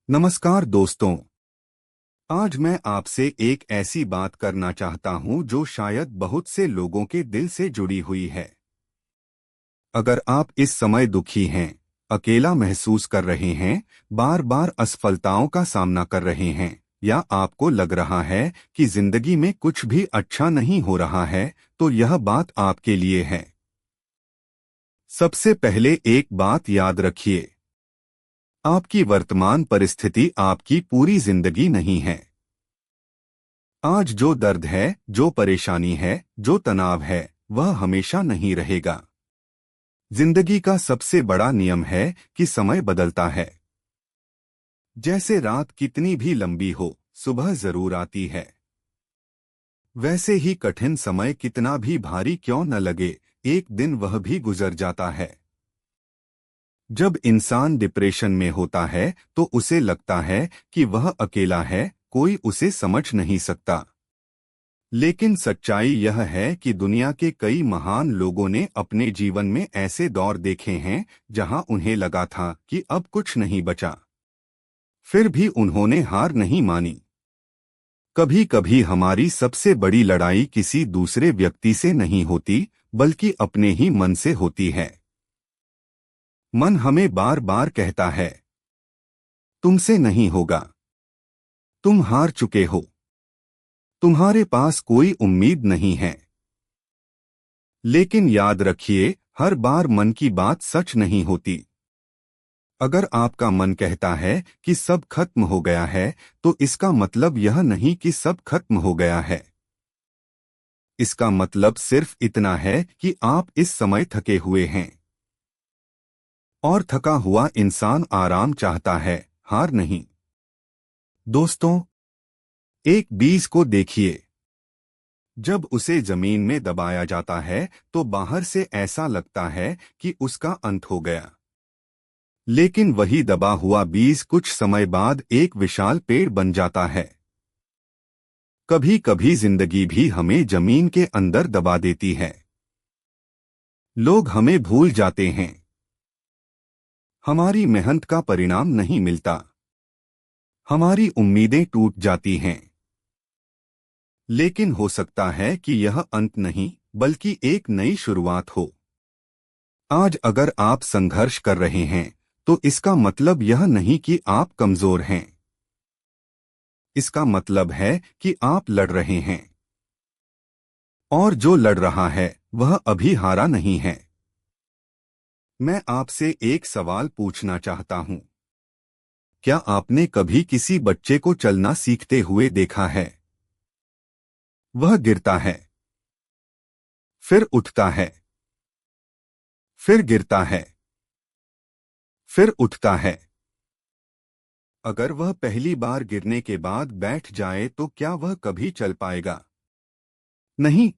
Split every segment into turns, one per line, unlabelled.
नमस्कार दोस्तों। आज मैं आपसे एक ऐसी बात करना चाहता हूं जो शायद बहुत से लोगों के दिल से जुड़ी हुई है। अगर आप इस समय दुखी हैं, अकेला महसूस कर रहे हैं, बार बार असफलताओं का सामना कर रहे हैं, या आपको लग रहा है कि जिंदगी में कुछ भी अच्छा नहीं हो रहा है, तो यह बात आपके लिए है। सबसे पहले एक बात याद रखिए, आपकी वर्तमान परिस्थिति आपकी पूरी जिंदगी नहीं है। आज जो दर्द है, जो परेशानी है, जो तनाव है, वह हमेशा नहीं रहेगा। जिंदगी का सबसे बड़ा नियम है कि समय बदलता है। जैसे रात कितनी भी लंबी हो, सुबह जरूर आती है। वैसे ही कठिन समय कितना भी भारी क्यों न लगे, एक दिन वह भी गुजर जाता है। जब इंसान डिप्रेशन में होता है तो उसे लगता है कि वह अकेला है, कोई उसे समझ नहीं सकता। लेकिन सच्चाई यह है कि दुनिया के कई महान लोगों ने अपने जीवन में ऐसे दौर देखे हैं जहां उन्हें लगा था कि अब कुछ नहीं बचा। फिर भी उन्होंने हार नहीं मानी। कभी कभी हमारी सबसे बड़ी लड़ाई किसी दूसरे व्यक्ति से नहीं होती, बल्कि अपने ही मन से होती है। मन हमें बार बार कहता है, तुमसे नहीं होगा, तुम हार चुके हो, तुम्हारे पास कोई उम्मीद नहीं है। लेकिन याद रखिए, हर बार मन की बात सच नहीं होती। अगर आपका मन कहता है कि सब खत्म हो गया है, तो इसका मतलब यह नहीं कि सब खत्म हो गया है। इसका मतलब सिर्फ इतना है कि आप इस समय थके हुए हैं। और थका हुआ इंसान आराम चाहता है, हार नहीं। दोस्तों, एक बीज को देखिए। जब उसे जमीन में दबाया जाता है तो बाहर से ऐसा लगता है कि उसका अंत हो गया। लेकिन वही दबा हुआ बीज कुछ समय बाद एक विशाल पेड़ बन जाता है। कभी कभी जिंदगी भी हमें जमीन के अंदर दबा देती है। लोग हमें भूल जाते हैं, हमारी मेहनत का परिणाम नहीं मिलता, हमारी उम्मीदें टूट जाती हैं। लेकिन हो सकता है कि यह अंत नहीं, बल्कि एक नई शुरुआत हो। आज अगर आप संघर्ष कर रहे हैं, तो इसका मतलब यह नहीं कि आप कमजोर हैं। इसका मतलब है कि आप लड़ रहे हैं। और जो लड़ रहा है, वह अभी हारा नहीं है। मैं आपसे एक सवाल पूछना चाहता हूं। क्या आपने कभी किसी बच्चे को चलना सीखते हुए देखा है? वह गिरता है, फिर उठता है, फिर गिरता है, फिर उठता है। अगर वह पहली बार गिरने के बाद बैठ जाए तो क्या वह कभी चल पाएगा? नहीं।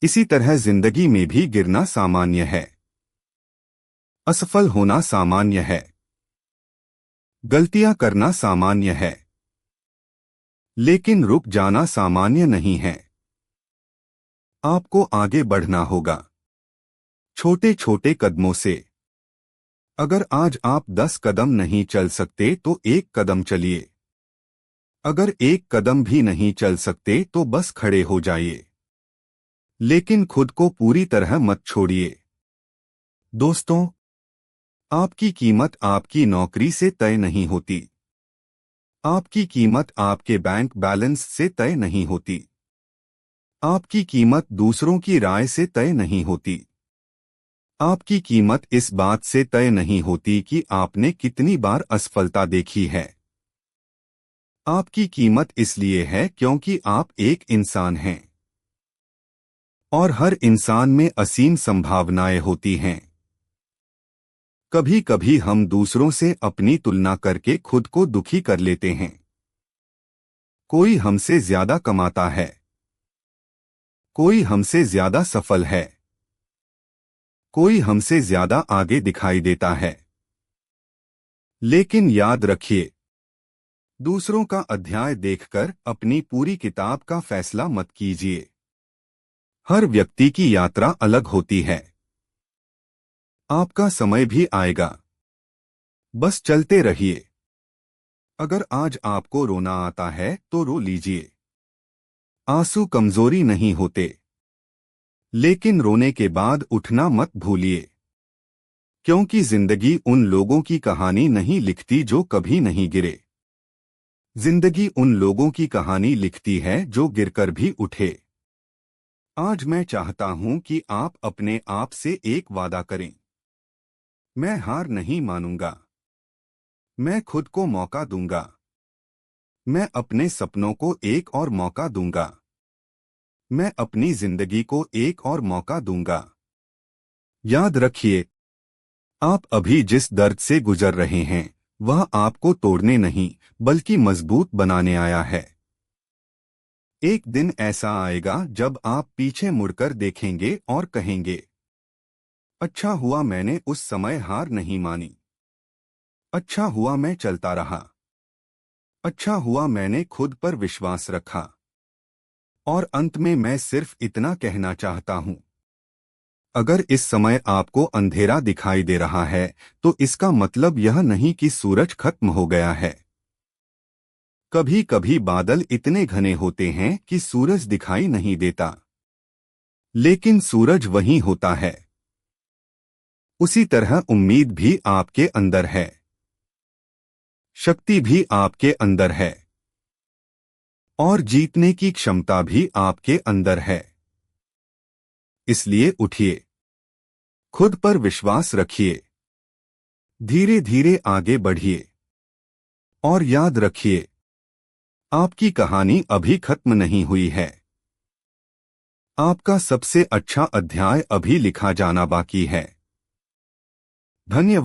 इसी तरह जिंदगी में भी गिरना सामान्य है, असफल होना सामान्य है, गलतियां करना सामान्य है। लेकिन रुक जाना सामान्य नहीं है। आपको आगे बढ़ना होगा, छोटे छोटे कदमों से। अगर आज आप 10 कदम नहीं चल सकते तो एक कदम चलिए। अगर एक कदम भी नहीं चल सकते तो बस खड़े हो जाइए। लेकिन खुद को पूरी तरह मत छोड़िए। दोस्तों, आपकी कीमत आपकी नौकरी से तय नहीं होती। आपकी कीमत आपके बैंक बैलेंस से तय नहीं होती। आपकी कीमत दूसरों की राय से तय नहीं होती। आपकी कीमत इस बात से तय नहीं होती कि आपने कितनी बार असफलता देखी है। आपकी कीमत इसलिए है क्योंकि आप एक इंसान हैं। और हर इंसान में असीम संभावनाएं होती हैं। कभी कभी हम दूसरों से अपनी तुलना करके खुद को दुखी कर लेते हैं। कोई हमसे ज्यादा कमाता है, कोई हमसे ज्यादा सफल है, कोई हमसे ज्यादा आगे दिखाई देता है। लेकिन याद रखिए, दूसरों का अध्याय देखकर अपनी पूरी किताब का फैसला मत कीजिए। हर व्यक्ति की यात्रा अलग होती है। आपका समय भी आएगा, बस चलते रहिए। अगर आज आपको रोना आता है तो रो लीजिए। आंसू कमजोरी नहीं होते, लेकिन रोने के बाद उठना मत भूलिए, क्योंकि जिंदगी उन लोगों की कहानी नहीं लिखती जो कभी नहीं गिरे। जिंदगी उन लोगों की कहानी लिखती है जो गिरकर भी उठे। आज मैं चाहता हूं कि आप अपने आप से एक वादा करें। मैं हार नहीं मानूंगा। मैं खुद को मौका दूंगा। मैं अपने सपनों को एक और मौका दूंगा। मैं अपनी जिंदगी को एक और मौका दूंगा। याद रखिए, आप अभी जिस दर्द से गुजर रहे हैं वह आपको तोड़ने नहीं बल्कि मजबूत बनाने आया है। एक दिन ऐसा आएगा जब आप पीछे मुड़कर देखेंगे और कहेंगे, अच्छा हुआ मैंने उस समय हार नहीं मानी। अच्छा हुआ मैं चलता रहा। अच्छा हुआ मैंने खुद पर विश्वास रखा। और अंत में मैं सिर्फ इतना कहना चाहता हूं, अगर इस समय आपको अंधेरा दिखाई दे रहा है तो इसका मतलब यह नहीं कि सूरज खत्म हो गया है। कभी कभी बादल इतने घने होते हैं कि सूरज दिखाई नहीं देता, लेकिन सूरज वहीं होता है। उसी तरह उम्मीद भी आपके अंदर है, शक्ति भी आपके अंदर है, और जीतने की क्षमता भी आपके अंदर है। इसलिए उठिए, खुद पर विश्वास रखिए, धीरे धीरे आगे बढ़िए, और याद रखिए, आपकी कहानी अभी खत्म नहीं हुई है। आपका सबसे अच्छा अध्याय अभी लिखा जाना बाकी है। धन्यवाद।